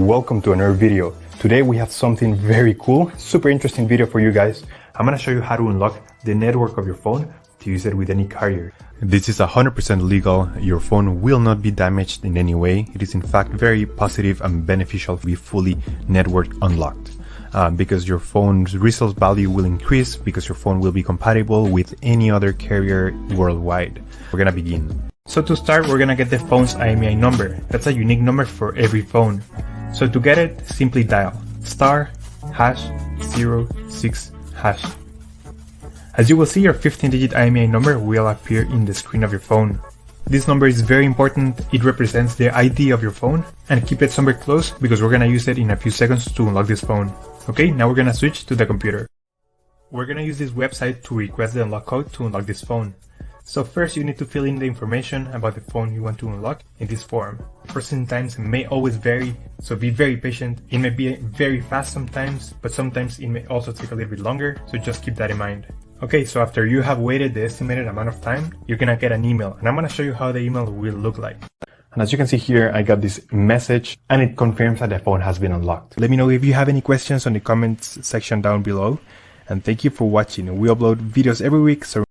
welcome to another video. Today we have something very cool, super interesting video for you guys. I'm gonna show you how to unlock the network of your phone to use it with any carrier. This is 100% legal. Your phone will not be damaged in any way. It is in fact very positive and beneficial to be fully network unlocked. Because your phone's resale value will increase because your phone will be compatible with any other carrier worldwide. We're gonna begin. So to start, we're gonna get the phone's IMEI number. That's a unique number for every phone. So to get it, simply dial *#06#. As you will see, your 15-digit IMEI number will appear in the screen of your phone. This number is very important. It represents the ID of your phone, and keep it somewhere close because we're gonna use it in a few seconds to unlock this phone. Okay, now we're gonna switch to the computer. We're gonna use this website to request the unlock code to unlock this phone. So first you need to fill in the information about the phone you want to unlock in this form. Processing times may always vary, so be very patient. It may be very fast sometimes, but sometimes it may also take a little bit longer, so just keep that in mind. Okay, so after you have waited the estimated amount of time, you're gonna get an email, and I'm gonna show you how the email will look like. And as you can see here, I got this message, and it confirms that the phone has been unlocked. Let me know if you have any questions on the comments section down below, and thank you for watching. We upload videos every week, so